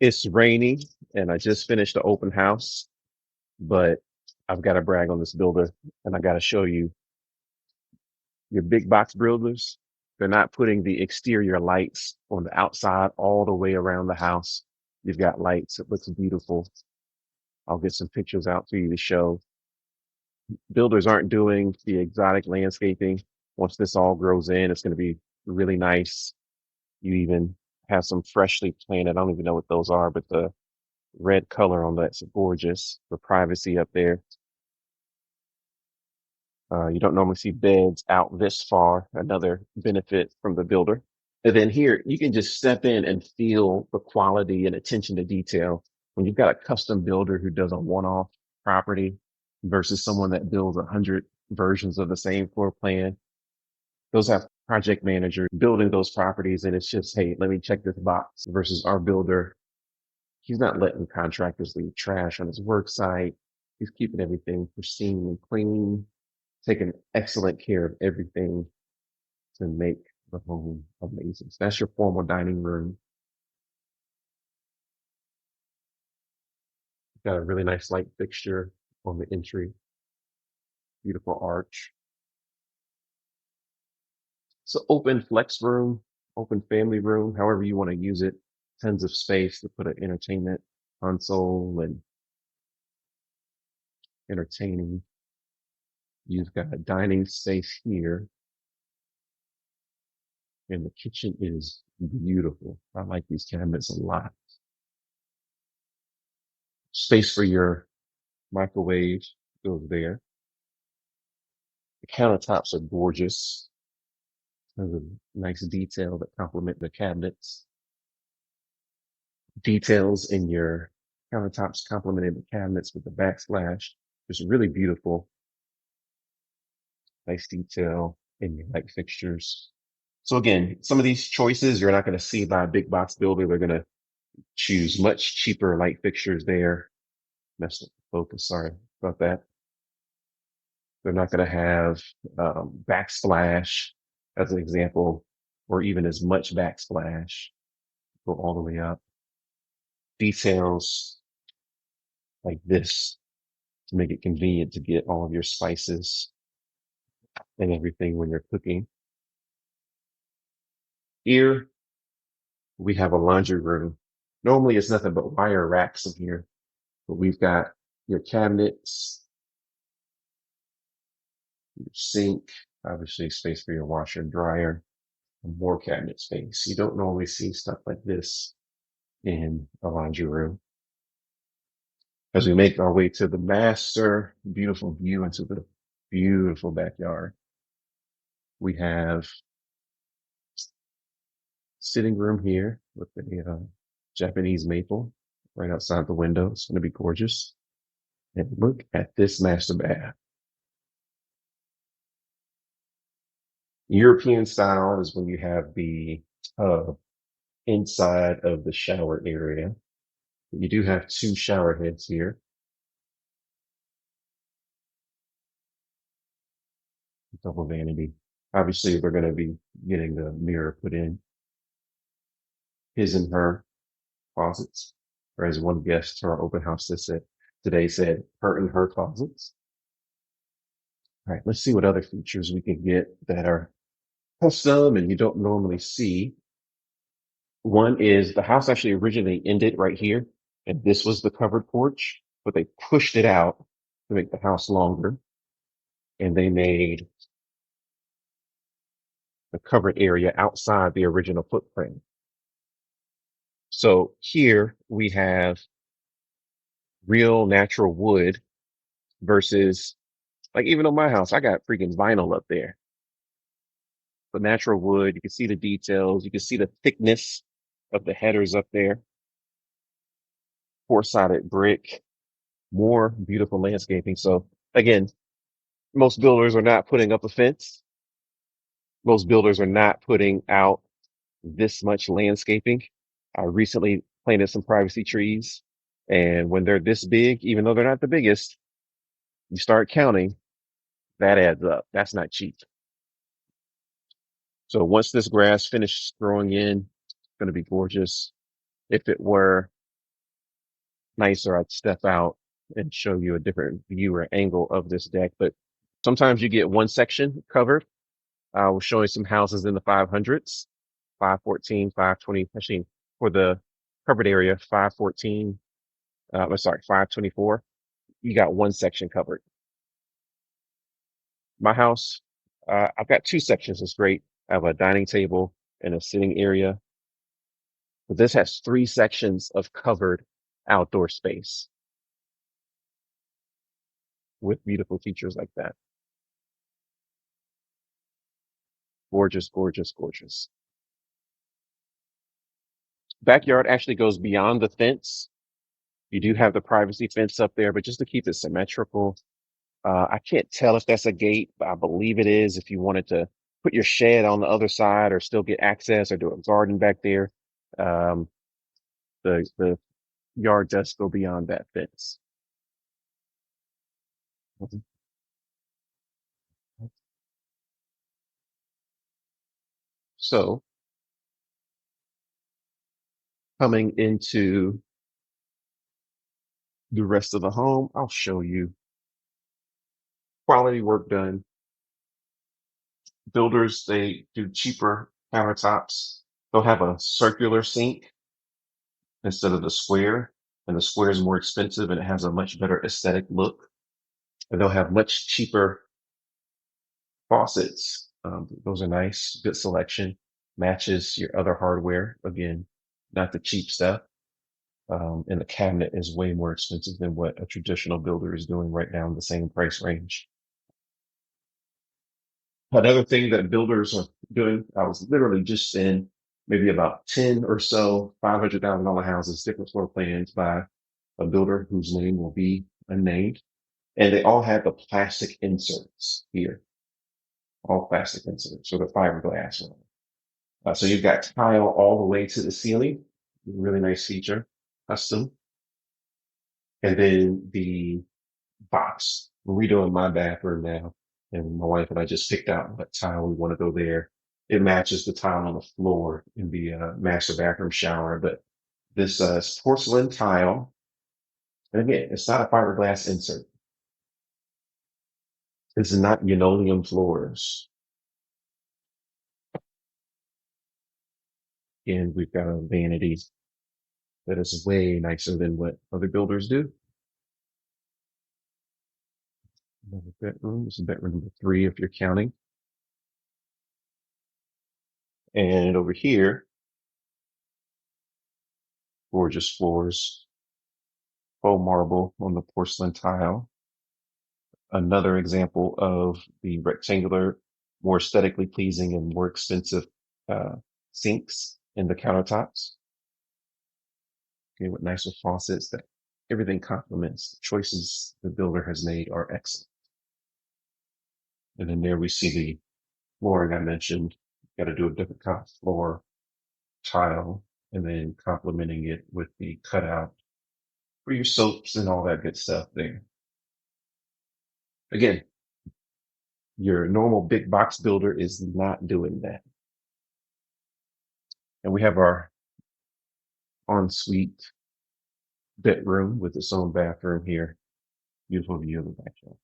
It's raining and I just finished the open house, but I've got to brag on this builder and I got to show you your big box builders. They're not putting the exterior lights on the outside all the way around the house. You've got lights. It looks beautiful. I'll get some pictures out for you to show. Builders aren't doing the exotic landscaping. Once this all grows in, it's going to be really nice. You even have some freshly planted. I don't even know what those are, but the red color on that's gorgeous for privacy up there. You don't normally see beds out this far. Another benefit from the builder. And then here, you can just step in and feel the quality and attention to detail when you've got a custom builder who does a one-off property versus someone that builds 100 versions of the same floor plan. Those have project managers building those properties, and it's just, hey, let me check this box versus our builder. He's not letting contractors leave trash on his work site. He's keeping everything pristine and clean, taking excellent care of everything to make the home amazing. So that's your formal dining room. Got a really nice light fixture on the entry. Beautiful arch. So open flex room, open family room, however you want to use it. Tons of space to put an entertainment console and entertaining. You've got a dining space here. And the kitchen is beautiful. I like these cabinets a lot. Space for your microwave goes there. The countertops are gorgeous. There's a nice detail that complement the cabinets. Details in your countertops complementing the cabinets with the backsplash. Just really beautiful. Nice detail in your light fixtures. So again, some of these choices you're not going to see by a big box builder. They're going to choose much cheaper light fixtures there. Messed up the focus. Sorry about that. They're not going to have backsplash as an example, or even as much backsplash. Go all the way up. Details like this to make it convenient to get all of your spices and everything when you're cooking. Here we have a laundry room. Normally it's nothing but wire racks in here, but we've got your cabinets, your sink, obviously space for your washer and dryer, and more cabinet space. You don't normally see stuff like this in a laundry room. As we make our way to the master, beautiful view into the beautiful backyard, we have sitting room here with the Japanese maple right outside the window. It's going to be gorgeous. And look at this master bath. European style is when you have the tub inside of the shower area. You do have two shower heads here. Double vanity. Obviously, we're going to be getting the mirror put in. His and her closets, or as one guest to our open house today said, her and her closets. All right, let's see what other features we can get that are custom and you don't normally see. One is the house actually originally ended right here, and this was the covered porch, but they pushed it out to make the house longer, and they made the covered area outside the original footprint. So here we have real natural wood versus, like, even on my house, I got freaking vinyl up there. But natural wood, you can see the details, you can see the thickness of the headers up there. Four-sided brick, more beautiful landscaping. So again, most builders are not putting up a fence. Most builders are not putting out this much landscaping. I recently planted some privacy trees, and when they're this big, even though they're not the biggest, you start counting, that adds up. That's not cheap. So once this grass finishes growing in, it's going to be gorgeous. If it were nicer, I'd step out and show you a different view or angle of this deck. But sometimes you get one section covered. I was showing some houses in the 500s, 514, 520, actually for the covered area, 514, I'm sorry, 524. You got one section covered. My house, I've got two sections. It's great. I have a dining table and a sitting area, but this has three sections of covered outdoor space with beautiful features like that. Gorgeous, gorgeous, gorgeous. Backyard actually goes beyond the fence. You do have the privacy fence up there, but just to keep it symmetrical, I can't tell if that's a gate, but I believe it is. If you wanted to put your shed on the other side or still get access or do a garden back there, um, the yard does go beyond that fence. Mhm. So coming into the rest of the home, I'll show you quality work done. Builders, they do cheaper countertops. They'll have a circular sink instead of the square, and the square is more expensive and it has a much better aesthetic look. And they'll have much cheaper faucets. Those are nice, good selection, matches your other hardware. Again, not the cheap stuff. And the cabinet is way more expensive than what a traditional builder is doing right now in the same price range. Another thing that builders are doing, I was literally just in maybe about 10 or so $500,000 houses, different floor plans by a builder whose name will be unnamed. And they all have the plastic inserts here, all plastic inserts, so the fiberglass. So you've got tile all the way to the ceiling, really nice feature, custom. And then the box. We're redoing my bathroom now, and my wife and I just picked out what tile we want to go there. It matches the tile on the floor in the master bathroom shower, but this is porcelain tile. And again, it's not a fiberglass insert. This is not linoleum floors. And we've got a vanity that is way nicer than what other builders do. Another bedroom. This is bedroom number 3 if you're counting. And over here, gorgeous floors, faux marble on the porcelain tile. Another example of the rectangular, more aesthetically pleasing and more expensive uh, sinks in the countertops. Okay, with nicer faucets that everything complements. The choices the builder has made are excellent. And then there we see the flooring I mentioned. Got to do a different kind of floor tile and then complementing it with the cutout for your soaps and all that good stuff there. Again, your normal big box builder is not doing that. And we have our ensuite bedroom with its own bathroom here. Beautiful view of the backyard.